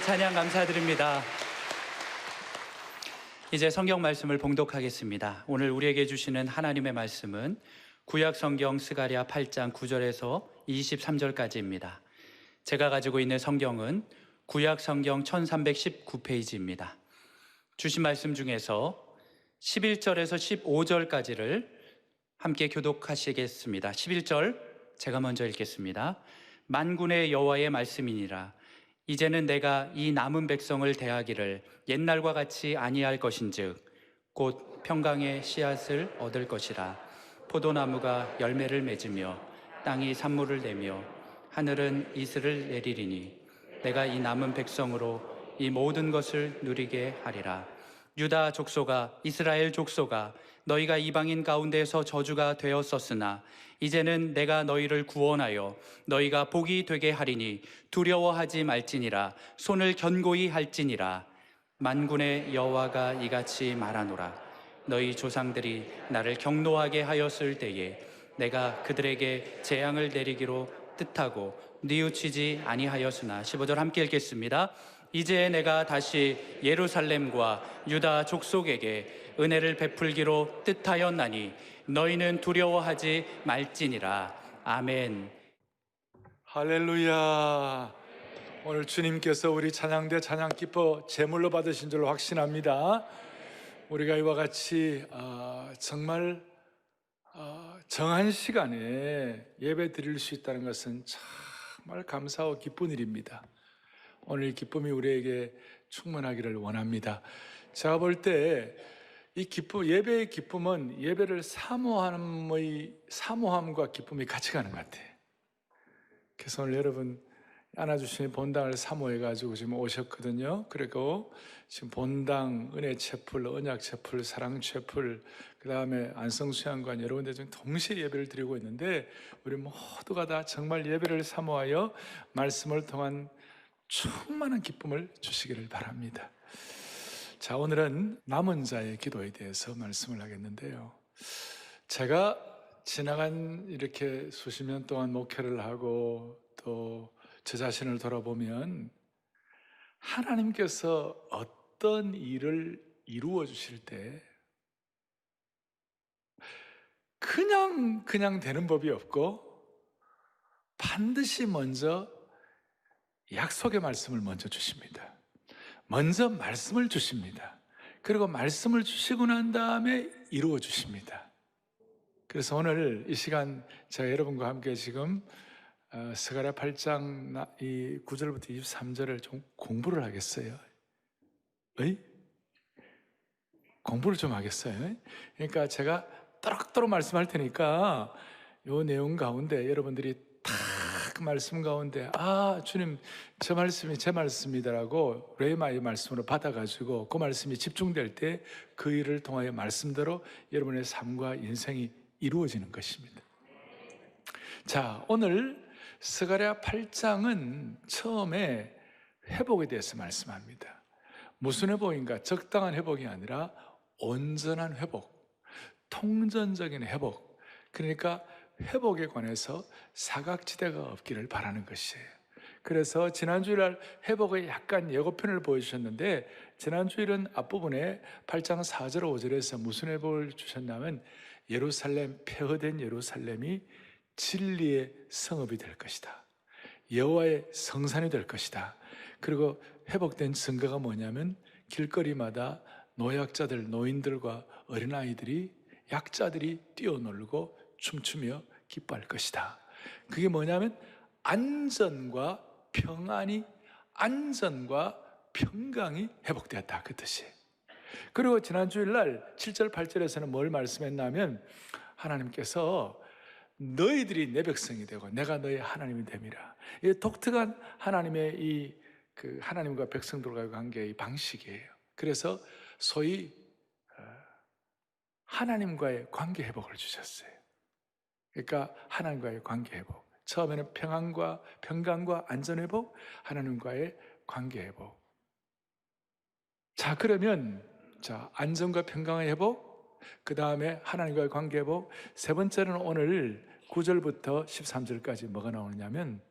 찬양 감사드립니다. 이제 성경 말씀을 봉독하겠습니다. 오늘 우리에게 주시는 하나님의 말씀은 구약 성경 스가랴 8장 9절에서 23절까지입니다. 제가 가지고 있는 성경은 구약 성경 1319페이지입니다. 주신 말씀 중에서 11절에서 15절까지를 함께 교독하시겠습니다. 11절 제가 먼저 읽겠습니다. 만군의 여호와의 말씀이니라. 이제는 내가 이 남은 백성을 대하기를 옛날과 같이 아니할 것인즉 곧 평강의 씨앗을 얻을 것이라. 포도나무가 열매를 맺으며 땅이 산물을 내며 하늘은 이슬을 내리리니 내가 이 남은 백성으로 이 모든 것을 누리게 하리라. 유다 족속아, 이스라엘 족속아, 너희가 이방인 가운데서 저주가 되었었으나 이제는 내가 너희를 구원하여 너희가 복이 되게 하리니 두려워하지 말지니라. 손을 견고히 할지니라. 만군의 여호와가 이같이 말하노라. 너희 조상들이 나를 경노하게 하였을 때에 내가 그들에게 재앙을 내리기로 뜻하고 뉘우치지 아니하였으나. 15절 함께 읽겠습니다. 이제 내가 다시 예루살렘과 유다 족속에게 은혜를 베풀기로 뜻하였나니 너희는 두려워하지 말지니라. 아멘. 할렐루야. 오늘 주님께서 우리 찬양대 찬양 기뻐 제물로 받으신 줄로 확신합니다. 우리가 이와 같이 정말 정한 시간에 예배 드릴 수 있다는 것은 정말 감사하고 기쁜 일입니다. 오늘 이 기쁨이 우리에게 충만하기를 원합니다. 제가 볼 때 이 기쁨, 예배의 기쁨은 예배를 사모함과 기쁨이 같이 가는 것 같아요. 그래서 오늘 여러분 안아주신 본당을 사모해가지고 지금 오셨거든요. 그리고 지금 본당, 은혜 채플, 언약 채플, 사랑 채플, 그 다음에 안성수양관 여러 군데 좀 동시에 예배를 드리고 있는데 우리 모두가 다 정말 예배를 사모하여 말씀을 통한 충만한 기쁨을 주시기를 바랍니다. 자, 오늘은 남은 자의 기도에 대해서 말씀을 하겠는데요. 제가 지나간 이렇게 수십 년 동안 목회를 하고 또 저 자신을 돌아보면 하나님께서 어떤 일을 이루어 주실 때 그냥 되는 법이 없고 반드시 먼저 약속의 말씀을 먼저 주십니다. 먼저 말씀을 주십니다. 그리고 말씀을 주시고 난 다음에 이루어 주십니다. 그래서 오늘 이 시간 제가 여러분과 함께 지금 스가랴 8장 이 9절부터 23절을 좀 공부를 하겠어요. 공부를 좀 하겠어요. 그러니까 제가 또록또록 말씀할 테니까 이 내용 가운데 여러분들이 딱 말씀 가운데 주님 저 말씀이 제 말씀이다라고 레마의 말씀으로 받아가지고 그 말씀이 집중될 때 그 일을 통하여 말씀대로 여러분의 삶과 인생이 이루어지는 것입니다. 자, 오늘 스가랴 8장은 처음에 회복에 대해서 말씀합니다. 무슨 회복인가? 적당한 회복이 아니라 온전한 회복, 통전적인 회복. 그러니까 회복에 관해서 사각지대가 없기를 바라는 것이에요. 그래서 지난 주일날 회복의 약간 예고편을 보여주셨는데 지난 주일은 앞부분에 8장 4절 5절에서 무슨 회복을 주셨냐면 예루살렘, 폐허된 예루살렘이 진리의 성읍이 될 것이다. 여호와의 성산이 될 것이다. 그리고 회복된 증거가 뭐냐면 길거리마다 노약자들, 노인들과 어린아이들이 약자들이 뛰어놀고 춤추며 기뻐할 것이다. 그게 뭐냐면 안전과 평강이 회복되었다, 그 뜻이에요. 그리고 지난 주일날 7절 8절에서는 뭘 말씀했냐면 하나님께서 너희들이 내 백성이 되고 내가 너희 하나님이 됨이라. 이 독특한 하나님의 하나님과 백성들과의 관계의 방식이에요. 그래서 소위 하나님과의 관계 회복을 주셨어요. 그러니까 하나님과의 관계 회복. 처음에는 평강과 안전 회복, 하나님과의 관계 회복. 자, 그러면 안전과 평강의 회복, 그 다음에 하나님과의 관계 회복. 세 번째는 오늘 9절부터 13절까지 뭐가 나오느냐면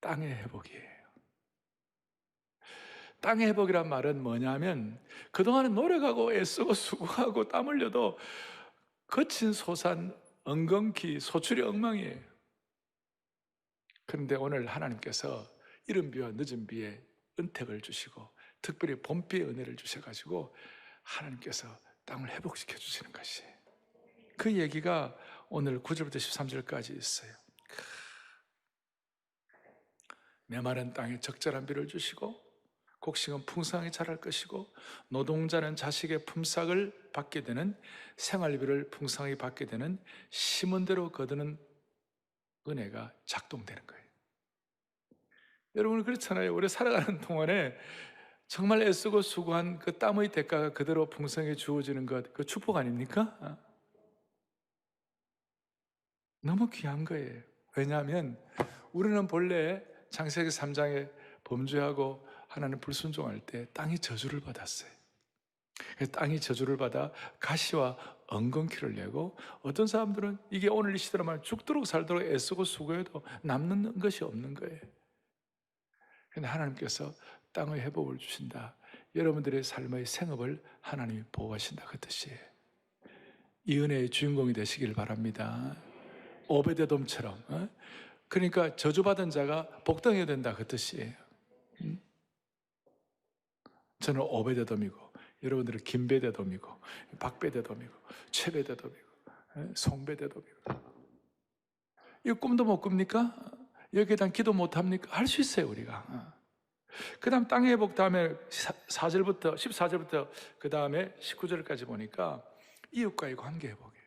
땅의 회복이에요. 땅의 회복이란 말은 뭐냐면 그동안은 노력하고 애쓰고 수고하고 땀 흘려도 거친 소산, 엉겅퀴, 소출이 엉망이에요. 그런데 오늘 하나님께서 이른 비와 늦은 비에 은택을 주시고 특별히 봄비의 은혜를 주셔가지고 하나님께서 땅을 회복시켜 주시는 것이, 그 얘기가 오늘 9절부터 13절까지 있어요. 메마른 땅에 적절한 비를 주시고 곡식은 풍성하게 자랄 것이고 노동자는 자식의 품삯을 받게 되는, 생활비를 풍성하게 받게 되는, 심은 대로 거두는 은혜가 작동되는 거예요. 여러분 그렇잖아요. 우리 살아가는 동안에 정말 애쓰고 수고한 그 땀의 대가가 그대로 풍성하게 주어지는 것, 그 축복 아닙니까? 너무 귀한 거예요. 왜냐하면 우리는 본래 창세기 3장에 범죄하고 하나님 불순종할 때 땅이 저주를 받았어요. 땅이 저주를 받아 가시와 엉겅퀴를 내고, 어떤 사람들은 이게 오늘 이 시대로 말하면 죽도록 살도록 애쓰고 수고해도 남는 것이 없는 거예요. 그런데 하나님께서 땅의 회복을 주신다. 여러분들의 삶의 생업을 하나님이 보호하신다, 그 뜻이에요. 이 은혜의 주인공이 되시길 바랍니다. 오베데돔처럼. 그러니까 저주받은 자가 복당해야 된다, 그 뜻이에요. 저는 오베데돔이고 여러분들은 김베데돔이고 박베데돔이고 최베데돔이고 송베데돔이고, 이거 꿈도 못 꿉니까? 여기에 대한 기도 못 합니까? 할 수 있어요, 우리가. 그 다음 땅의 회복 다음에 4절부터 14절부터 그 다음에 19절까지 보니까 이웃과의 관계 회복이에요.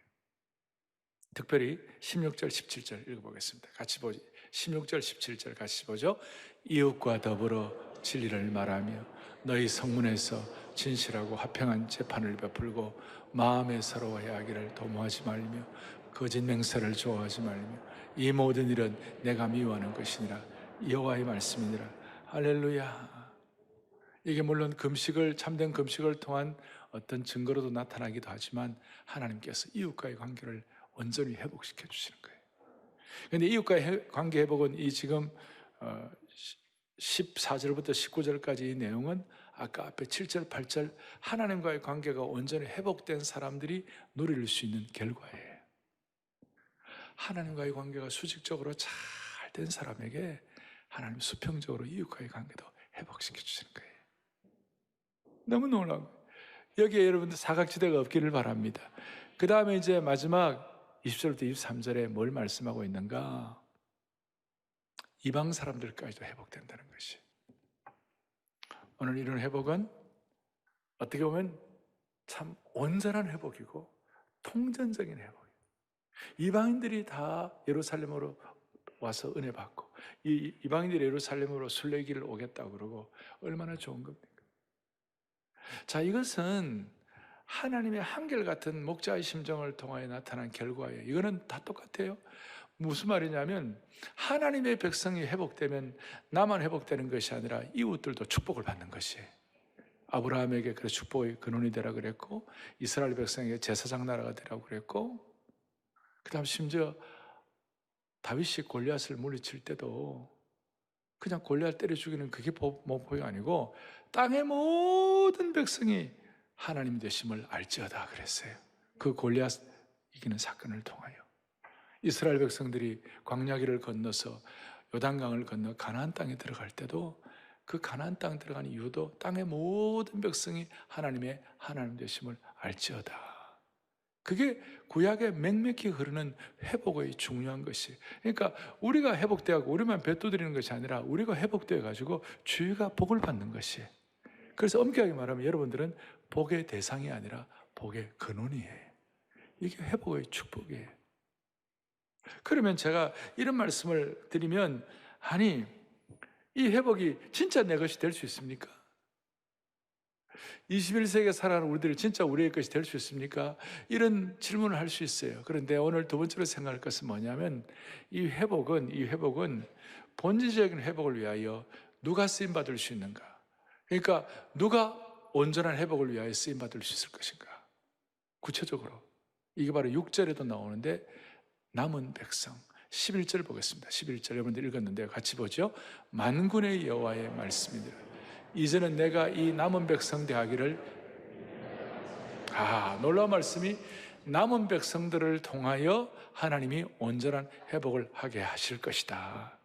특별히 16절 17절 읽어보겠습니다. 같이 보죠. 16절 17절 같이 보죠. 이웃과 더불어 진리를 말하며 너희 성문에서 진실하고 화평한 재판을 베풀고 마음에 서로 화해하기를 도모하지 말며 거짓 맹세를 좋아하지 말며 이 모든 일은 내가 미워하는 것이니라. 여호와의 말씀이니라. 할렐루야. 이게 물론 금식을, 참된 금식을 통한 어떤 증거로도 나타나기도 하지만 하나님께서 이웃과의 관계를 온전히 회복시켜 주시는 거예요. 그런데 이웃과의 관계 회복은 이 지금 14절부터 19절까지 이 내용은 아까 앞에 7절, 8절 하나님과의 관계가 온전히 회복된 사람들이 누릴 수 있는 결과예요. 하나님과의 관계가 수직적으로 잘 된 사람에게 하나님 수평적으로 이웃과의 관계도 회복시켜 주시는 거예요. 너무 놀라운 거예요. 여기에 여러분들 사각지대가 없기를 바랍니다. 그 다음에 이제 마지막 20절부터 23절에 뭘 말씀하고 있는가? 이방 사람들까지도 회복된다는 것이. 오늘 이런 회복은 어떻게 보면 참 온전한 회복이고 통전적인 회복이에요. 이방인들이 다 예루살렘으로 와서 은혜 받고 이 이방인들이 예루살렘으로 순례길을 오겠다고 그러고 얼마나 좋은 겁니까? 자, 이것은 하나님의 한결같은 목자의 심정을 통하여 나타난 결과예요. 이거는 다 똑같아요. 무슨 말이냐면 하나님의 백성이 회복되면 나만 회복되는 것이 아니라 이웃들도 축복을 받는 것이에요. 아브라함에게 그 축복의 근원이 되라 그랬고, 이스라엘 백성에게 제사장 나라가 되라고 그랬고, 그 다음 심지어 다윗이 골리앗을 물리칠 때도 그냥 골리앗 때려 죽이는 그게 목표가 아니고 땅의 모든 백성이 하나님 되심을 알지어다 그랬어요. 그 골리앗 이기는 사건을 통하여 이스라엘 백성들이 광야길을 건너서 요단강을 건너 가나안 땅에 들어갈 때도 그 가나안 땅 들어가는 이유도 땅의 모든 백성이 하나님의 하나님 되심을 알지어다. 그게 구약에 맹맥히 흐르는 회복의 중요한 것이. 그러니까 우리가 회복되고 우리만 뱉어드리는 것이 아니라 우리가 회복되어 가지고 주위가 복을 받는 것이. 그래서 엄격하게 말하면 여러분들은 복의 대상이 아니라 복의 근원이에요. 이게 회복의 축복이에요. 그러면 제가 이런 말씀을 드리면, 아니 이 회복이 진짜 내 것이 될 수 있습니까? 21세기에 살아가는 우리들이 진짜 우리의 것이 될 수 있습니까? 이런 질문을 할 수 있어요. 그런데 오늘 두 번째로 생각할 것은 뭐냐면 이 회복은 본질적인 회복을 위하여 누가 쓰임받을 수 있는가? 그러니까 누가 온전한 회복을 위하여 쓰임받을 수 있을 것인가? 구체적으로 이게 바로 6절에도 나오는데 남은 백성 11절 보겠습니다. 11절 여러분들 읽었는데 같이 보죠. 만군의 여호와의 말씀이니라. 이제는 내가 이 남은 백성 대하기를, 놀라운 말씀이, 남은 백성들을 통하여 하나님이 온전한 회복을 하게 하실 것이다.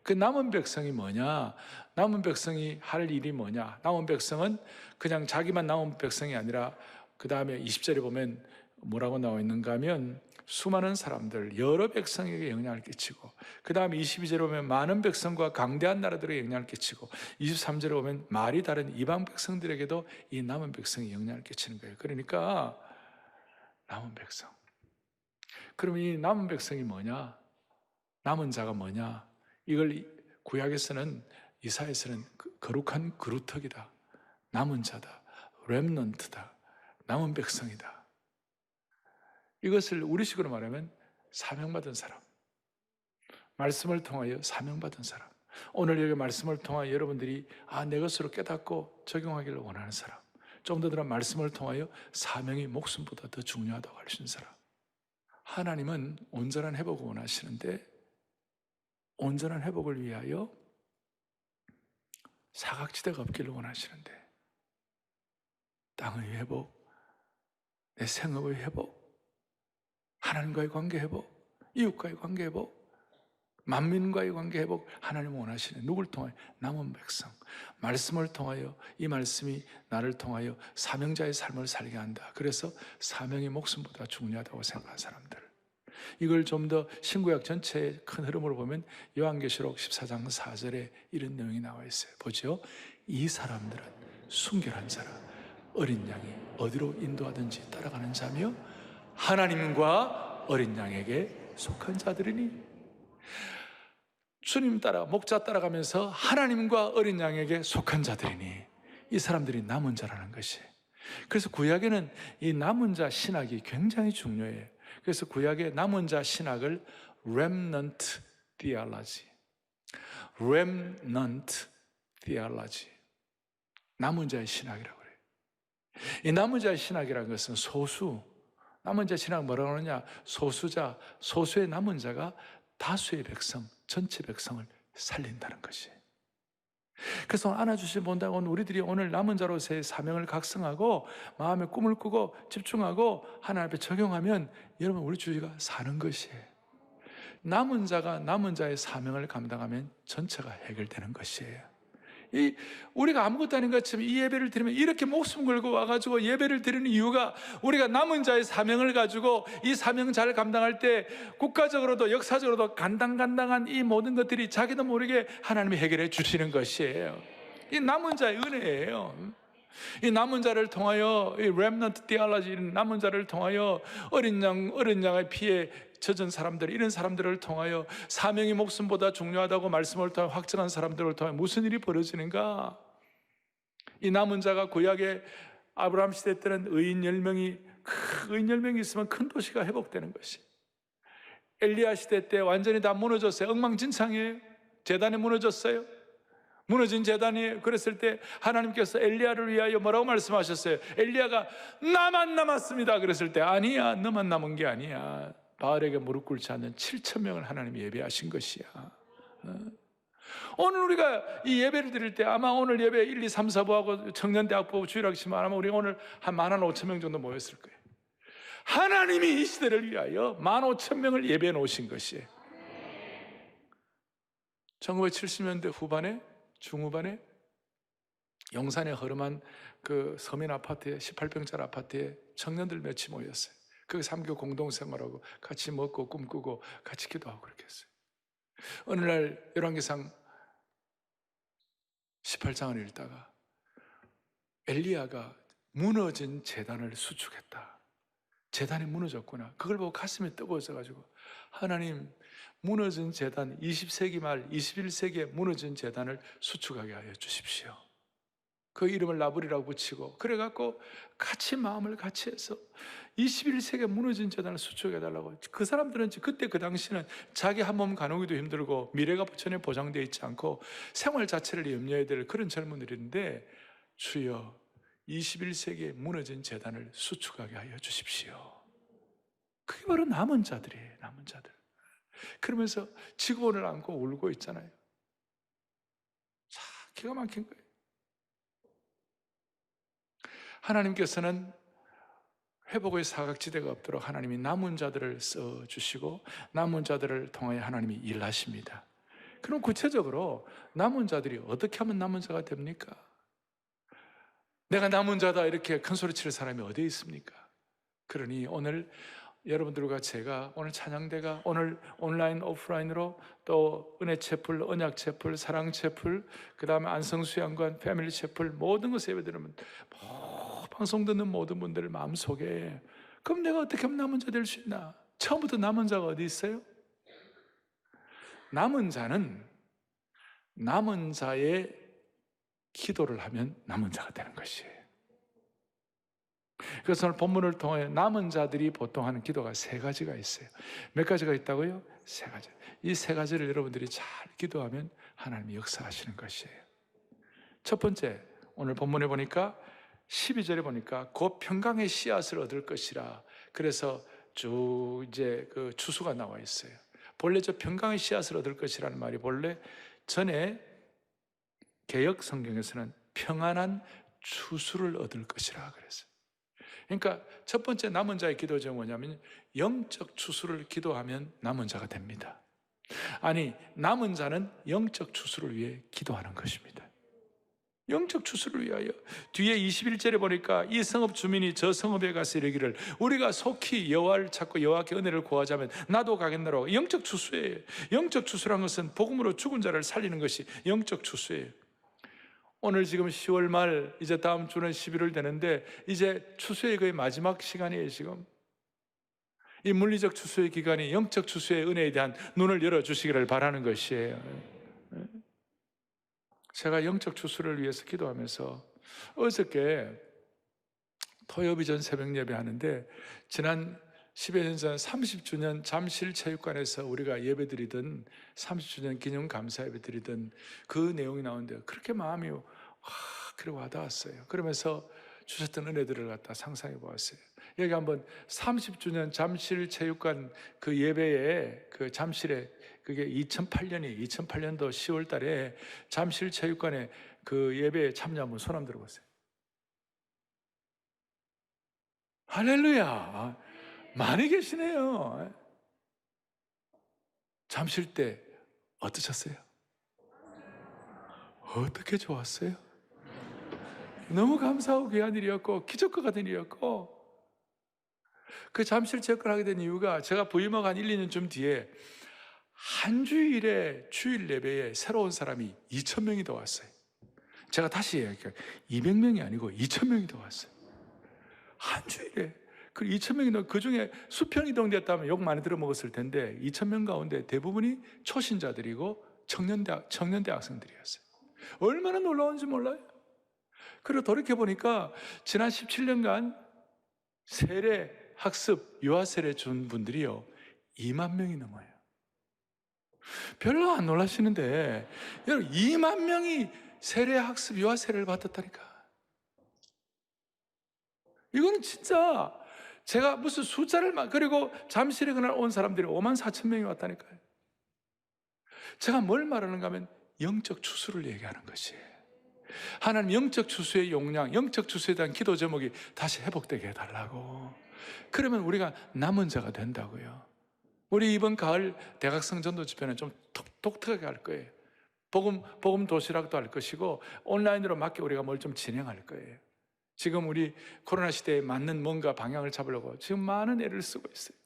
그 남은 백성이 뭐냐? 남은 백성이 할 일이 뭐냐? 남은 백성은 그냥 자기만 남은 백성이 아니라, 그 다음에 20절에 보면 뭐라고 나와 있는가 하면, 수많은 사람들, 여러 백성에게 영향을 끼치고, 그 다음에 22절에 보면 많은 백성과 강대한 나라들에게 영향을 끼치고, 23절에 보면 말이 다른 이방 백성들에게도 이 남은 백성이 영향을 끼치는 거예요. 그러니까 남은 백성. 그럼 이 남은 백성이 뭐냐? 남은 자가 뭐냐? 이걸 구약에서는, 이사야에서는 거룩한 그루터기다, 남은 자다, 렘넌트다, 남은 백성이다. 이것을 우리식으로 말하면 사명받은 사람, 말씀을 통하여 사명받은 사람. 오늘 여기 말씀을 통하여 여러분들이 내 것으로 깨닫고 적용하기를 원하는 사람, 좀 더 들은 말씀을 통하여 사명이 목숨보다 더 중요하다고 하시는 사람. 하나님은 온전한 회복을 원하시는데, 온전한 회복을 위하여 사각지대가 없기를 원하시는데, 땅의 회복, 내 생업의 회복, 하나님과의 관계 회복, 이웃과의 관계 회복, 만민과의 관계 회복, 하나님은 원하시는, 누굴 통하여? 남은 백성. 말씀을 통하여, 이 말씀이 나를 통하여 사명자의 삶을 살게 한다. 그래서 사명이 목숨보다 중요하다고 생각하는 사람들, 이걸 좀 더 신구약 전체의 큰 흐름으로 보면 요한계시록 14장 4절에 이런 내용이 나와 있어요. 보죠. 이 사람들은 순결한 자라, 어린 양이 어디로 인도하든지 따라가는 자며 하나님과 어린 양에게 속한 자들이니. 주님 따라, 목자 따라가면서 하나님과 어린 양에게 속한 자들이니, 이 사람들이 남은 자라는 것이. 그래서 구약에는 이 남은 자 신학이 굉장히 중요해요. 그래서 구약의 남은 자 신학을 remnant theology, remnant theology, 남은 자의 신학이라고 그래요. 이 남은 자의 신학이라는 것은 소수, 남은 자 신학 뭐라고 하느냐? 소수자, 소수의 남은 자가 다수의 백성, 전체 백성을 살린다는 것이. 그래서 안아주시 본다고 우리들이 오늘 남은 자로서의 사명을 각성하고 마음의 꿈을 꾸고 집중하고 하나님 앞에 적용하면, 여러분, 우리 주위가 사는 것이에요. 남은 자가 남은 자의 사명을 감당하면 전체가 해결되는 것이에요. 우리가 아무것도 아닌 것처럼 이 예배를 드리면, 이렇게 목숨 걸고 와가지고 예배를 드리는 이유가, 우리가 남은 자의 사명을 가지고 이 사명 잘 감당할 때 국가적으로도 역사적으로도 간당간당한 이 모든 것들이 자기도 모르게 하나님이 해결해 주시는 것이에요. 이 남은 자의 은혜예요. 이 남은 자를 통하여, 이 렘넌트 디알라지, 남은 자를 통하여 어린 양의 피에 젖은 사람들, 이런 사람들을 통하여 사명이 목숨보다 중요하다고 말씀을 통해 확증한 사람들을 통해 무슨 일이 벌어지는가? 이 남은 자가 구약의 아브라함 시대 때는 의인 10명이 있으면 큰 도시가 회복되는 것이. 엘리야 시대 때 완전히 다 무너졌어요. 엉망진창이에요. 제단이 무너졌어요. 무너진 제단이에요. 그랬을 때 하나님께서 엘리야를 위하여 뭐라고 말씀하셨어요? 엘리야가 나만 남았습니다. 그랬을 때, 아니야, 너만 남은 게 아니야. 바알에게 무릎 꿇지 않는 7,000명을 하나님이 예배하신 것이야. 오늘 우리가 이 예배를 드릴 때, 아마 오늘 예배 1, 2, 3, 4부하고 청년대학부 주일학시만 아마 우리 오늘 한 15,000명 정도 모였을 거예요. 하나님이 이 시대를 위하여 15,000명을 예배해 놓으신 것이에요. 1970년대 후반에, 중후반에 용산의 허름한 그 서민 아파트에, 18평짜리 아파트에 청년들 몇이 모였어요. 그 삼교 공동생활하고 같이 먹고 꿈꾸고 같이 기도하고 그렇게 했어요. 어느 날 열왕기상 18장을 읽다가 엘리야가 무너진 제단을 수축했다. 제단이 무너졌구나. 그걸 보고 가슴이 뜨거워져가지고, 하나님, 무너진 제단, 20세기 말 21세기에 무너진 제단을 수축하게 하여 주십시오. 그 이름을 나불이라고 붙이고, 그래갖고 같이 마음을 같이 해서 21세기에 무너진 재단을 수축해달라고. 그 사람들은 그때 그 당시는 자기 한 몸 가누기도 힘들고 미래가 전혀 보장되어 있지 않고 생활 자체를 염려해야 될 그런 젊은이들인데, 주여 21세기에 무너진 재단을 수축하게 하여 주십시오. 그게 바로 남은 자들이에요. 남은 자들. 그러면서 지구본을 안고 울고 있잖아요. 자, 기가 막힌 거예요. 하나님께서는 회복의 사각지대가 없도록 하나님이 남은 자들을 써주시고 남은 자들을 통하여 하나님이 일하십니다. 그럼 구체적으로 남은 자들이 어떻게 하면 남은 자가 됩니까? 내가 남은 자다 이렇게 큰 소리 치는 사람이 어디에 있습니까? 그러니 오늘 여러분들과 제가 오늘 찬양대가 오늘 온라인 오프라인으로 또 은혜 채플, 언약 채플, 사랑 채플, 그 다음에 안성수양관, 패밀리 채플 모든 것에 예배드리면 방송 듣는 모든 분들 마음속에 그럼 내가 어떻게 하면 남은 자 될 수 있나? 처음부터 남은 자가 어디 있어요? 남은 자는 남은 자의 기도를 하면 남은 자가 되는 것이에요. 그래서 오늘 본문을 통해 남은 자들이 보통 하는 기도가 세 가지가 있어요. 몇 가지가 있다고요? 세 가지. 이 세 가지를 여러분들이 잘 기도하면 하나님이 역사하시는 것이에요. 첫 번째, 오늘 본문에 보니까 12절에 보니까 곧 평강의 씨앗을 얻을 것이라. 그래서 쭉 이제 그 추수가 나와 있어요. 본래 저 평강의 씨앗을 얻을 것이라는 말이 본래 전에 개역 성경에서는 평안한 추수를 얻을 것이라 그랬어요. 그러니까 첫 번째 남은 자의 기도 제목은 뭐냐면 영적 추수를 기도하면 남은 자가 됩니다. 아니, 남은 자는 영적 추수를 위해 기도하는 것입니다. 영적 추수를 위하여. 뒤에 21절에 보니까 이 성읍 주민이 저 성읍에 가서 이르기를 우리가 속히 여호와를 찾고 여호와께 은혜를 구하자면 나도 가겠노라. 영적 추수예요. 영적 추수란 것은 복음으로 죽은 자를 살리는 것이 영적 추수예요. 오늘 지금 10월 말, 이제 다음 주는 11월 되는데 이제 추수의 거의 마지막 시간이에요. 지금 이 물리적 추수의 기간이 영적 추수의 은혜에 대한 눈을 열어주시기를 바라는 것이에요. 제가 영적 추수를 위해서 기도하면서 어저께 토요비전 새벽 예배 하는데 지난 10여 년 전 30주년 잠실체육관에서 우리가 예배드리던 30주년 기념 감사 예배드리던 그 내용이 나오는데 그렇게 마음이 그래 와닿았어요. 그러면서 주셨던 은혜들을 갖다 상상해 보았어요. 여기 한번 30주년 잠실체육관 그 예배에 그 잠실에 그게 2008년도 10월 달에 잠실체육관에 그 예배에 참여한분 손 한번 들어보세요. 할렐루야. 많이 계시네요. 잠실 때 어떠셨어요? 어떻게 좋았어요? 너무 감사하고 귀한 일이었고 기적과 같은 일이었고 그 잠실 체육관 하게 된 이유가 제가 부임하고 한 1, 2년쯤 뒤에 한 주일에 주일 예배에 새로운 사람이 2,000명이 더 왔어요. 제가 다시 얘기할게요. 200명이 아니고 2,000명이 더 왔어요. 한 주일에. 그 2,000명이 그 중에 수평 이동되었다면 욕 많이 들어먹었을 텐데 2,000명 가운데 대부분이 초신자들이고 청년대 학생들이었어요. 얼마나 놀라운지 몰라요. 그리고 돌이켜보니까 지난 17년간 세례, 학습, 유아 세례 준 분들이요 2만 명이 넘어요. 별로 안 놀라시는데 여러분 2만 명이 세례, 학습, 유아 세례를 받았다니까. 이거는 진짜 제가 무슨 숫자를 그리고 잠실에 그날 온 사람들이 54,000명이 왔다니까요. 제가 뭘 말하는가 하면 영적 추수를 얘기하는 것이에요. 하나님 영적 추수의 용량, 영적 추수에 대한 기도 제목이 다시 회복되게 해달라고. 그러면 우리가 남은 자가 된다고요. 우리 이번 가을 대각성 전도 집회는 좀 독특하게 할 거예요. 복음 도시락도 할 것이고 온라인으로 맞게 우리가 뭘 좀 진행할 거예요. 지금 우리 코로나 시대에 맞는 뭔가 방향을 잡으려고 지금 많은 애를 쓰고 있어요.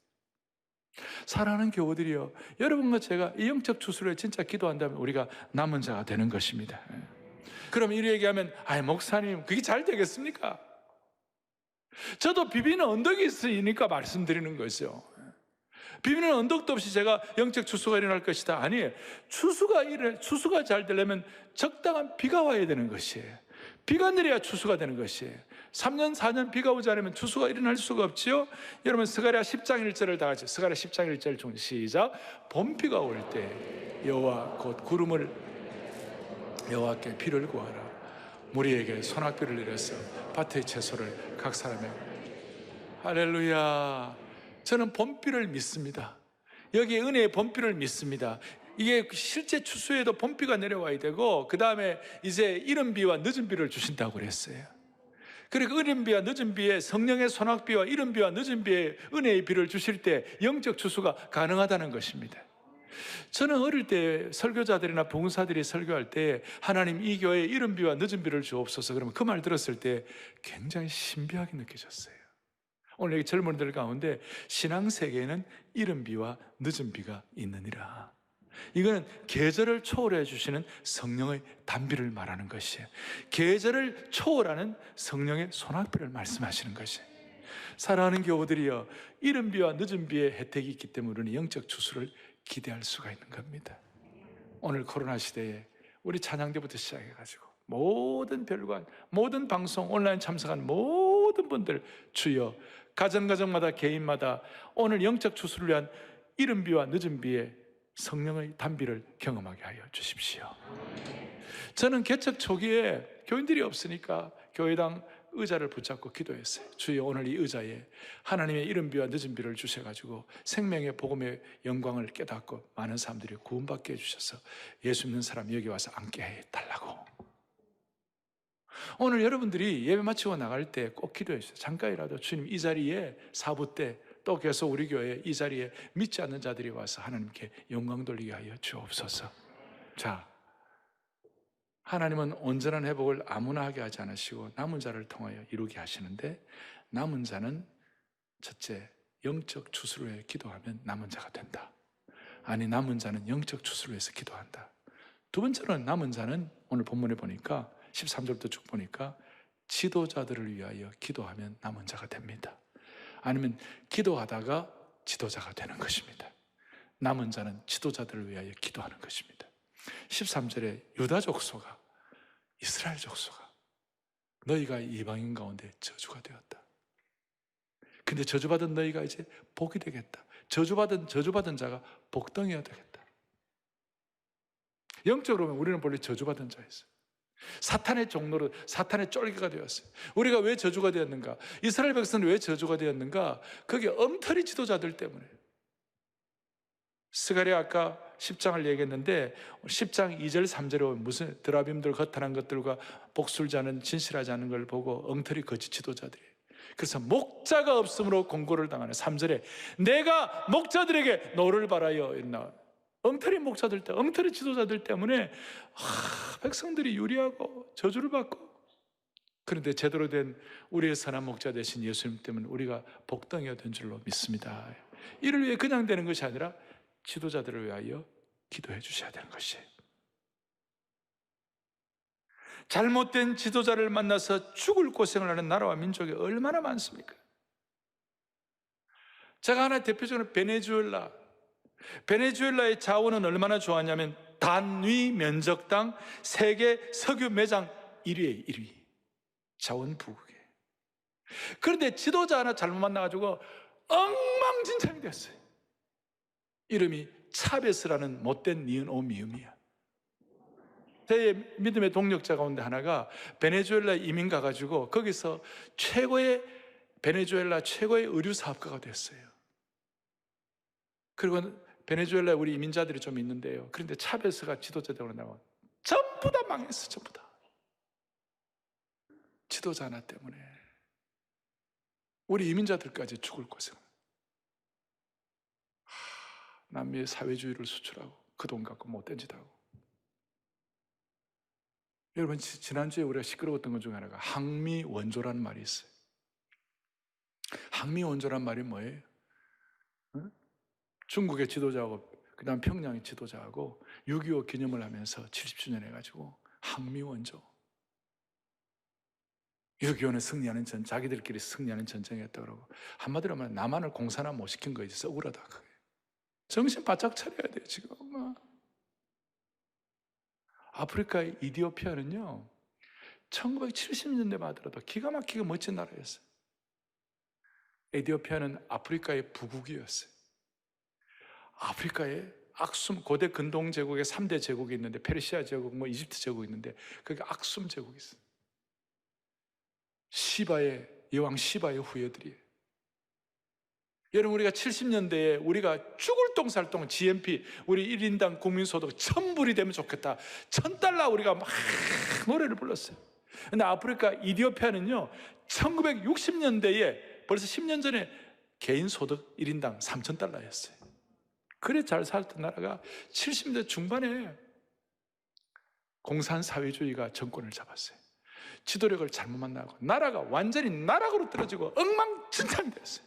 사랑하는 교우들이요, 여러분과 제가 이 영적 추수를 진짜 기도한다면 우리가 남은 자가 되는 것입니다. 그럼 이렇게 얘기하면 목사님 그게 잘 되겠습니까? 저도 비비는 언덕이 있으니까 말씀드리는 거죠. 비비는 언덕도 없이 제가 영적 추수가 일어날 것이다. 아니에요. 추수가 잘 되려면 적당한 비가 와야 되는 것이에요. 비가 내려야 추수가 되는 것이에요. 3년 4년 비가 오지 않으면 추수가 일어날 수가 없지요. 여러분 스가랴 10장 1절을 다 같이 스가랴 10장 1절 중 시작. 봄비가 올 때 여호와 곧 구름을 여호와께 비를 구하라. 무리에게 소낙비를 내려서 밭의 채소를 각 사람의. 할렐루야. 저는 봄비를 믿습니다. 여기 은혜의 봄비를 믿습니다. 이게 실제 추수에도 봄비가 내려와야 되고 그 다음에 이제 이른 비와 늦은 비를 주신다고 그랬어요. 그러니까 어린 비와 늦은 비에 성령의 소낙비와 이른 비와 늦은 비에 은혜의 비를 주실 때 영적 추수가 가능하다는 것입니다. 저는 어릴 때 설교자들이나 봉사들이 설교할 때 하나님 이 교회에 이른 비와 늦은 비를 주옵소서 그러면 그 말 들었을 때 굉장히 신비하게 느껴졌어요. 오늘 여기 젊은이들 가운데 신앙 세계에는 이른 비와 늦은 비가 있느니라. 이거는 계절을 초월해 주시는 성령의 단비를 말하는 것이에요. 계절을 초월하는 성령의 소낙비를 말씀하시는 것이에요. 사랑하는 교우들이여, 이른 비와 늦은 비의 혜택이 있기 때문에 우리는 영적 추수를 기대할 수가 있는 겁니다. 오늘 코로나 시대에 우리 찬양대부터 시작해가지고 모든 별관, 모든 방송, 온라인 참석한 모든 분들 주여 가정마다 개인마다 오늘 영적 추수를 위한 이른 비와 늦은 비의 성령의 단비를 경험하게 하여 주십시오. 저는 개척 초기에 교인들이 없으니까 교회당 의자를 붙잡고 기도했어요. 주여 오늘 이 의자에 하나님의 이른 비와 늦은 비를 주셔가지고 생명의 복음의 영광을 깨닫고 많은 사람들이 구원받게 해주셔서 예수 믿는 사람 여기 와서 앉게 해달라고. 오늘 여러분들이 예배 마치고 나갈 때 꼭 기도했어요. 잠깐이라도 주님 이 자리에 사부 때 또 계속 우리 교회 이 자리에 믿지 않는 자들이 와서 하나님께 영광 돌리게 하여 주옵소서. 자, 하나님은 온전한 회복을 아무나 하게 하지 않으시고 남은 자를 통하여 이루게 하시는데, 남은 자는 첫째 영적 추수를 위해 기도하면 남은 자가 된다. 아니, 남은 자는 영적 추수를 위해서 기도한다. 두 번째로는 남은 자는 오늘 본문에 보니까 13절부터 쭉 보니까 지도자들을 위하여 기도하면 남은 자가 됩니다. 아니면 기도하다가 지도자가 되는 것입니다. 남은 자는 지도자들을 위하여 기도하는 것입니다. 13절에 유다 족속아, 이스라엘 족속아, 너희가 이방인 가운데 저주가 되었다. 근데 저주받은 너희가 이제 복이 되겠다. 저주받은 자가 복덩이가 되겠다. 영적으로 보면 우리는 본래 저주받은 자였어요. 사탄의 종로로, 사탄의 쫄개가 되었어요. 우리가 왜 저주가 되었는가? 이스라엘 백성은 왜 저주가 되었는가? 그게 엉터리 지도자들 때문에. 스가랴 아까 10장을 얘기했는데 10장 2절 3절에 무슨 드라빔들 거탈한 것들과 복술지 않은 진실하지 않은 걸 보고 엉터리 거짓 지도자들이, 그래서 목자가 없으므로 공고를 당하는 3절에 내가 목자들에게 노를 바라여 있나. 엉터리 목자들 때, 엉터리 지도자들 때문에 백성들이 유리하고 저주를 받고, 그런데 제대로 된 우리의 선한 목자 되신 예수님 때문에 우리가 복덩이가 된 줄로 믿습니다. 이를 위해 그냥 되는 것이 아니라 지도자들을 위하여 기도해 주셔야 되는 것이에요. 잘못된 지도자를 만나서 죽을 고생을 하는 나라와 민족이 얼마나 많습니까? 제가 하나 대표적으로 베네수엘라의 자원은 얼마나 좋았냐면 단위 면적당 세계 석유 매장 1위에 1위. 자원 부국에. 그런데 지도자 하나 잘못 만나가지고 엉망진창이 됐어요. 이름이 차베스라는 못된 니은 오 미음이야. 제 믿음의 동력자 가운데 하나가 베네수엘라 이민 가가지고 거기서 베네수엘라 최고의 의류 사업가가 됐어요. 그리고 베네수엘라에 우리 이민자들이 좀 있는데요. 그런데 차베스가 지도자적으로 나와 전부 다 망했어. 전부 다. 지도자 하나 때문에 우리 이민자들까지 죽을 고생. 남미의 사회주의를 수출하고 그 돈 갖고 못된 짓 하고. 여러분, 지난주에 우리가 시끄러웠던 것 중에 하나가 항미 원조라는 말이 있어요. 항미 원조란 말이 뭐예요? 중국의 지도자하고 그 다음 평양의 지도자하고 6.25 기념을 하면서 70주년 해가지고 항미 원조. 6.25는 자기들끼리 승리하는 전쟁이었다고 그러고, 한마디로 말하면 남한을 공산화 못 시킨 거지. 억울하다 그게. 정신 바짝 차려야 돼요 지금. 아프리카의 이디오피아는요 1970년대만 하더라도 기가 막히게 멋진 나라였어요. 에디오피아는 아프리카의 부국이었어요. 아프리카에 악숨, 고대 근동 제국에 3대 제국이 있는데 페르시아 제국, 이집트 제국이 있는데 그게 악숨 제국이 있어요. 여왕 시바의 후예들이에요. 여러분, 우리가 70년대에 우리가 죽을 똥살똥 GNP, 우리 1인당 국민소득 1,000불이 되면 좋겠다. $1,000 우리가 막 노래를 불렀어요. 근데 아프리카 이디오피아는요, 1960년대에 벌써 10년 전에 개인 소득 1인당 3,000달러였어요. 그래 잘 살던 나라가 70년대 중반에 공산사회주의가 정권을 잡았어요. 지도력을 잘못 만나고 나라가 완전히 나락으로 떨어지고 엉망진창이 됐어요.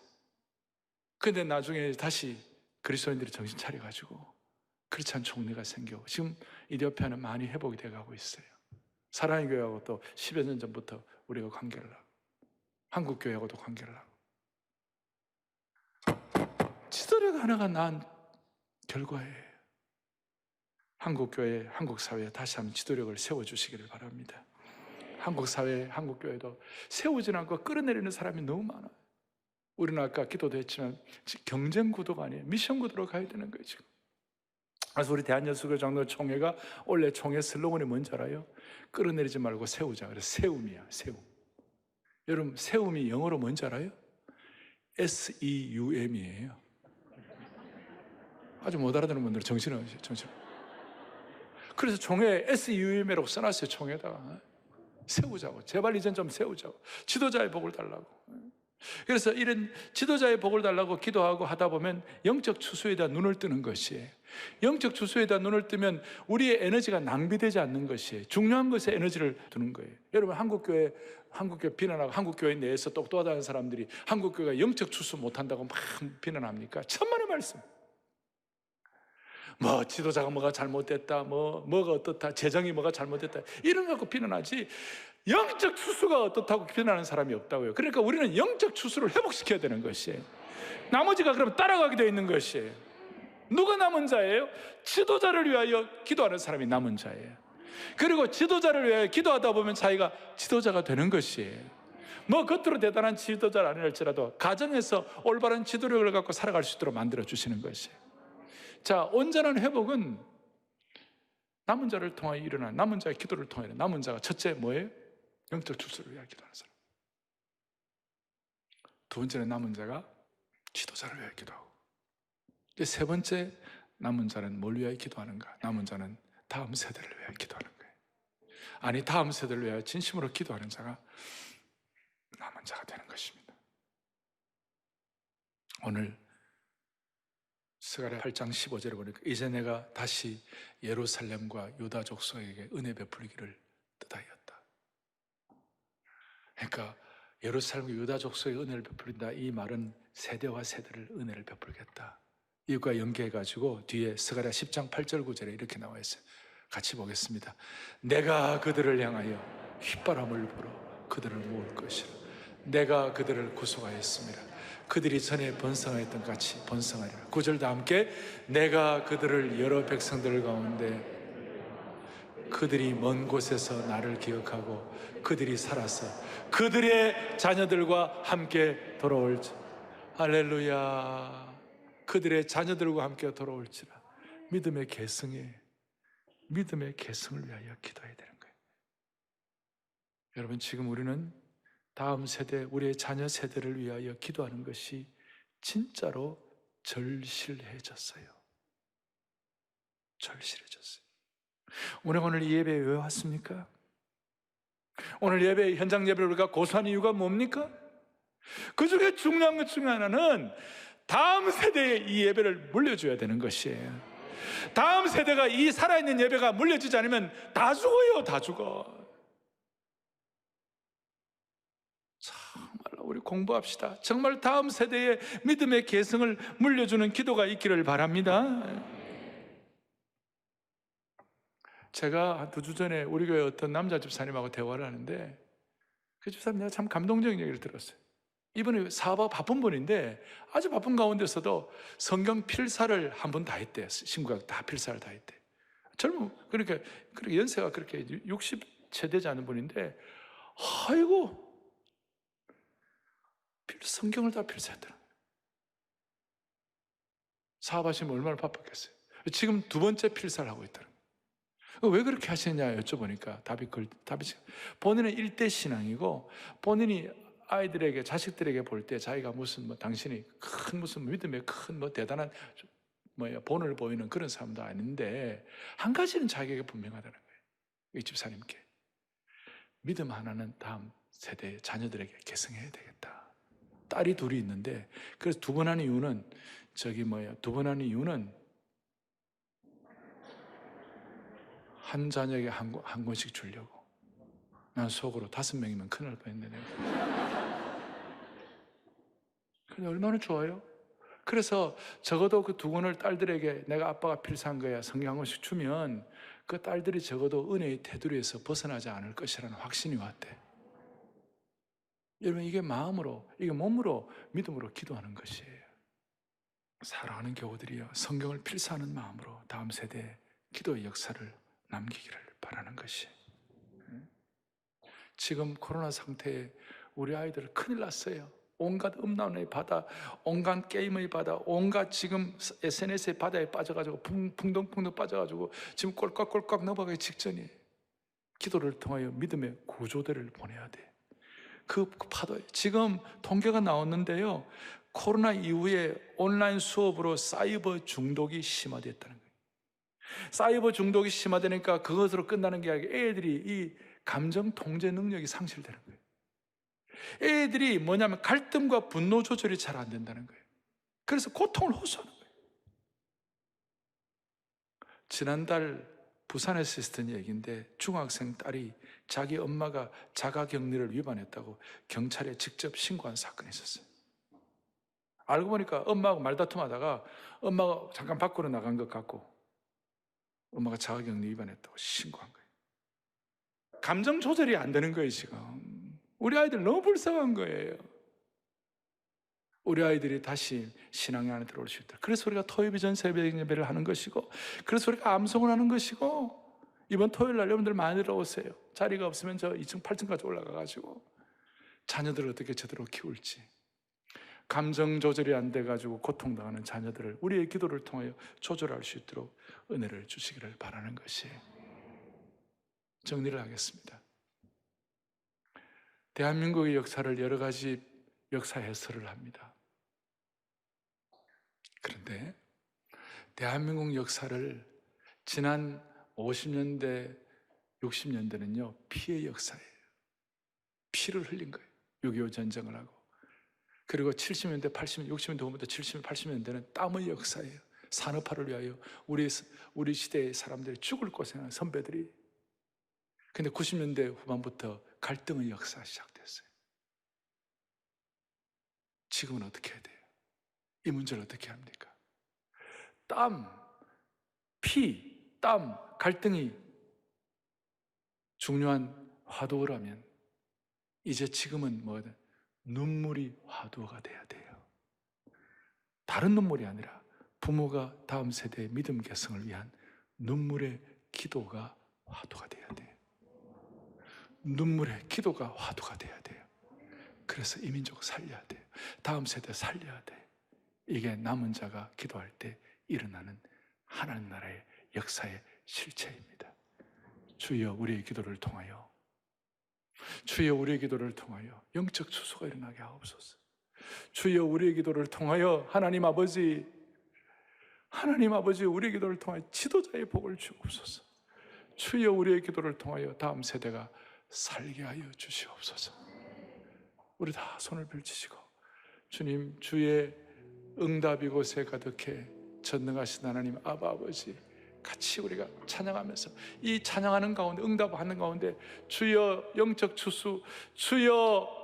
근데 나중에 다시 그리스도인들이 정신 차려가지고 크리스찬 총리가 생기고 지금 이디오피아는 많이 회복이 돼가고 있어요. 사랑의 교회하고 또 10여 년 전부터 우리가 관계를 하고 한국 교회하고도 관계를 하고 지도력 하나가 난 결과예요. 한국 교회, 한국 사회에 다시 한번 지도력을 세워주시기를 바랍니다. 한국 사회, 한국 교회도 세우지 않고 끌어내리는 사람이 너무 많아요. 우리는 아까 기도도 했지만 경쟁 구도가 아니에요. 미션 구도로 가야 되는 거예요 지금. 그래서 우리 대한예수교 장로 총회가 원래 총회 슬로건이 뭔지 알아요? 끌어내리지 말고 세우자. 그래서 세움이야, 세움. 여러분, 세움이 영어로 뭔지 알아요? SEUM이에요. 아주 못 알아듣는 분들은 정신을. 그래서 총회 SEUM이라고 써놨어요. 총회에다가 세우자고. 제발 이젠 좀 세우자고. 지도자의 복을 달라고. 그래서 이런 지도자의 복을 달라고 기도하고 하다 보면 영적 추수에 대한 눈을 뜨는 것이에요. 영적 추수에 대한 눈을 뜨면 우리의 에너지가 낭비되지 않는 것이에요. 중요한 것에 에너지를 두는 거예요. 여러분, 한국교회 비난하고 한국교회 내에서 똑똑하다는 사람들이 한국교회가 영적 추수 못한다고 막 비난합니까? 천만의 말씀. 뭐 지도자가 뭐가 잘못됐다, 뭐가 어떻다, 재정이 뭐가 잘못됐다 이런 거 갖고 비난하지 영적 추수가 어떻다고 비난하는 사람이 없다고요. 그러니까 우리는 영적 추수를 회복시켜야 되는 것이에요. 나머지가 그럼 따라가게 되어 있는 것이에요. 누가 남은 자예요? 지도자를 위하여 기도하는 사람이 남은 자예요. 그리고 지도자를 위하여 기도하다 보면 자기가 지도자가 되는 것이에요. 뭐 겉으로 대단한 지도자는 아니랄지라도 가정에서 올바른 지도력을 갖고 살아갈 수 있도록 만들어 주시는 것이에요. 자, 온전한 회복은 남은 자를 통하여 일어나는, 남은 자의 기도를 통하여 일어나는, 남은 자가 첫째 뭐예요? 영적 추수를 위하여 기도하는 사람. 두 번째는 남은 자가 지도자를 위하여 기도하고, 이제 세 번째 남은 자는 뭘 위하여 기도하는가? 남은 자는 다음 세대를 위하여 기도하는 거예요. 아니, 다음 세대를 위하여 진심으로 기도하는 자가 남은 자가 되는 것입니다. 오늘 스가랴 8장 15절에 보니까 이제 내가 다시 예루살렘과 유다 족속에게 은혜 베풀기를 뜻하였다. 그러니까 예루살렘과 유다 족속에게 은혜를 베풀린다, 이 말은 세대와 세대를 은혜를 베풀겠다. 이것과 연계해가지고 뒤에 스가랴 10장 8절 9절에 이렇게 나와 있어요. 같이 보겠습니다. 내가 그들을 향하여 휘바람을 불어 그들을 모을 것이라. 내가 그들을 구속하였습니다. 그들이 전에 번성하였던 같이 번성하리라. 9절 다 함께. 내가 그들을 여러 백성들 가운데 그들이 먼 곳에서 나를 기억하고 그들이 살아서 그들의 자녀들과 함께 돌아올지. 할렐루야. 그들의 자녀들과 함께 돌아올지라. 믿음의 계승에, 믿음의 계승을 위하여 기도해야 되는 거예요. 여러분, 지금 우리는 다음 세대, 우리의 자녀 세대를 위하여 기도하는 것이 진짜로 절실해졌어요. 절실해졌어요. 오늘 이 예배에 왜 왔습니까? 오늘 예배, 현장 예배를 우리가 고수한 이유가 뭡니까? 그 중에 중요한 것 중에 하나는 다음 세대에 이 예배를 물려줘야 되는 것이에요. 다음 세대가 이 살아있는 예배가 물려지지 않으면 다 죽어요. 다 죽어. 우리 공부합시다. 정말 다음 세대의 믿음의 계승을 물려주는 기도가 있기를 바랍니다. 제가 한 2주 전에 우리 교회 어떤 남자 집사님하고 대화를 하는데 그 집사님 내가 참 감동적인 얘기를 들었어요. 이분이 사업하고 바쁜 분인데 아주 바쁜 가운데서도 성경 필사를 한 번 다 했대요. 신구약 다 필사를 다 했대. 그러니까 연세가 그렇게 60채 되지 않은 분인데 아이고 성경을 다 필사했더라. 사업하시면 얼마나 바빴겠어요. 지금 2번째 필사를 하고 있더라. 왜 그렇게 하시느냐 여쭤보니까 답이 본인은 일대 신앙이고 본인이 아이들에게, 자식들에게 볼 때 자기가 무슨 당신이 큰 무슨 믿음의 큰 대단한 본을 보이는 그런 사람도 아닌데 한 가지는 자기에게 분명하다는 거예요. 이 집사님께 믿음 하나는 다음 세대의 자녀들에게 계승해야 되겠다. 딸이 둘이 있는데, 그래서 두 번 하는 이유는 두 번 하는 이유는 한 자녀에게 한 권씩 주려고. 난 속으로 5명이면 큰일 날 뻔했네. 근데 얼마나 좋아요? 그래서 적어도 그 2권을 딸들에게 내가 아빠가 필요한 거야 성경 한 권씩 주면 그 딸들이 적어도 은혜의 테두리에서 벗어나지 않을 것이라는 확신이 왔대. 여러분, 이게 마음으로, 이게 몸으로, 믿음으로 기도하는 것이에요. 사랑하는 교우들이여, 성경을 필사하는 마음으로 다음 세대에 기도의 역사를 남기기를 바라는 것이. 지금 코로나 상태에 우리 아이들 큰일 났어요. 온갖 음란의 바다, 온갖 게임의 바다, 온갖 지금 SNS의 바다에 빠져가지고 풍덩풍덩 빠져가지고 지금 꼴깍꼴깍 넘어가기 직전이에요. 기도를 통하여 믿음의 구조대를 보내야 돼. 그 파도에 지금 통계가 나왔는데요, 코로나 이후에 온라인 수업으로 사이버 중독이 심화됐다는 거예요. 사이버 중독이 심화되니까 그것으로 끝나는 게 아니라 애들이 이 감정 통제 능력이 상실되는 거예요. 애들이 뭐냐면 갈등과 분노 조절이 잘 안 된다는 거예요. 그래서 고통을 호소하는 거예요. 지난달 부산에서 있었던 얘기인데, 중학생 딸이 자기 엄마가 자가격리를 위반했다고 경찰에 직접 신고한 사건이 있었어요. 알고 보니까 엄마하고 말다툼하다가 엄마가 잠깐 밖으로 나간 것 같고 엄마가 자가격리 위반했다고 신고한 거예요. 감정 조절이 안 되는 거예요. 지금 우리 아이들 너무 불쌍한 거예요. 우리 아이들이 다시 신앙 안에 들어올 수 있다. 그래서 우리가 토요비전 새벽 예배를 하는 것이고, 그래서 우리가 암송을 하는 것이고, 이번 토요일 날 여러분들 많이 들어오세요. 자리가 없으면 저 2층 8층까지 올라가가지고 자녀들을 어떻게 제대로 키울지, 감정 조절이 안 돼가지고 고통당하는 자녀들을 우리의 기도를 통하여 조절할 수 있도록 은혜를 주시기를 바라는 것이. 정리를 하겠습니다. 대한민국의 역사를 여러 가지 역사 해설을 합니다. 그런데 대한민국 역사를 지난 50년대, 60년대는요, 피의 역사예요. 피를 흘린 거예요. 6.25 전쟁을 하고. 그리고 70년대, 80년대, 60년대 후부터 70년대, 80년대는 땀의 역사예요. 산업화를 위하여 우리 시대의 사람들이 죽을 고생한 선배들이. 근데 90년대 후반부터 갈등의 역사가 시작됐어요. 지금은 어떻게 해야 돼요? 이 문제를 어떻게 합니까? 땀, 갈등이 중요한 화두어라면 이제 지금은 뭐든 눈물이 화두어가 돼야 돼요. 다른 눈물이 아니라 부모가 다음 세대의 믿음 개성을 위한 눈물의 기도가 화두가 돼야 돼요. 눈물의 기도가 화두가 돼야 돼요. 그래서 이 민족을 살려야 돼요. 다음 세대 살려야 돼요. 이게 남은 자가 기도할 때 일어나는 하나님 나라의 역사의 실체입니다. 주여 우리의 기도를 통하여, 주여 우리의 기도를 통하여 영적 추수가 일어나게 하옵소서. 주여 우리의 기도를 통하여 하나님 아버지 우리의 기도를 통하여 지도자의 복을 주옵소서. 주여 우리의 기도를 통하여 다음 세대가 살게 하여 주시옵소서. 우리 다 손을 펼치시고, 주님, 주의 응답 이곳에 가득해 전능하신 하나님 아버지, 같이 우리가 찬양하면서 이 찬양하는 가운데, 응답하는 가운데 주여 영적 추수, 주여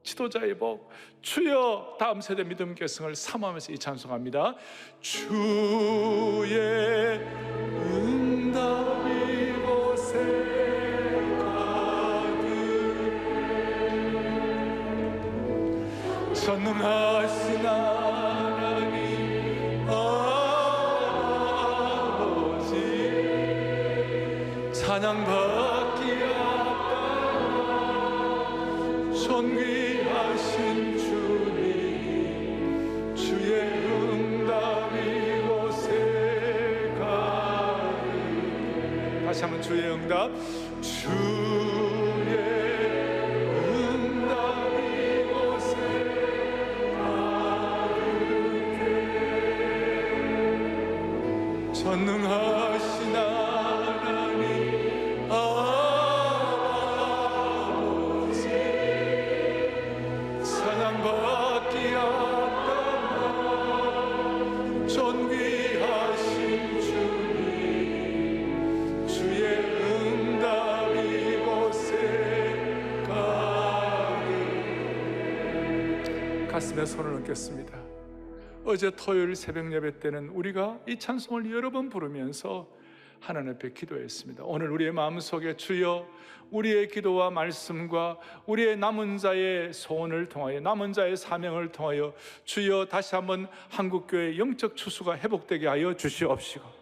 지도자의 복, 주여 다음 세대 믿음 계승을 사모하면서 이 찬송합니다. 주의 응답 이곳에 전능하신 하나님 아버지, 찬양받기 아까 존귀하신 주님, 주의 응답 이곳에 가득해. 다시 한번 주의 응답, 전능하신 하나님 아버지, 내 손을 얹겠습니다. 어제 토요일 새벽 예배 때는 우리가 이 찬송을 여러 번 부르면서 하나님 앞에 기도했습니다. 오늘 우리의 마음속에 주여 우리의 기도와 말씀과 우리의 남은 자의 소원을 통하여, 남은 자의 사명을 통하여 주여 다시 한번 한국교회의 영적 추수가 회복되게 하여 주시옵시고,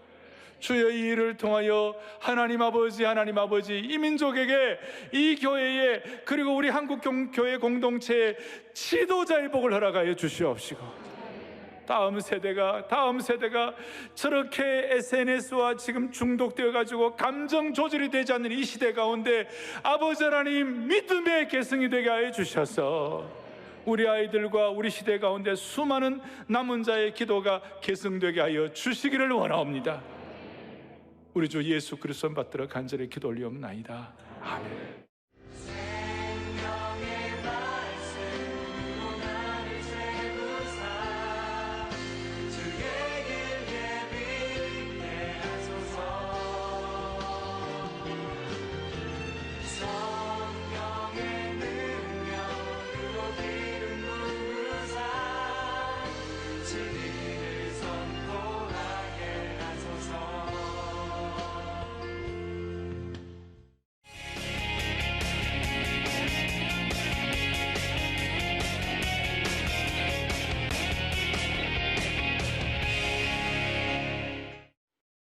주여 이 일을 통하여 하나님 아버지 이 민족에게, 이 교회에, 그리고 우리 한국교회 공동체의 지도자의 복을 허락하여 주시옵시고, 다음 세대가 저렇게 SNS와 지금 중독되어 가지고 감정 조절이 되지 않는 이 시대 가운데 아버지 하나님 믿음의 계승이 되게 하여 주셔서 우리 아이들과 우리 시대 가운데 수많은 남은 자의 기도가 계승되게 하여 주시기를 원하옵니다. 우리 주 예수 그리스도 받들어 간절히 기도 올리옵나이다. 아멘.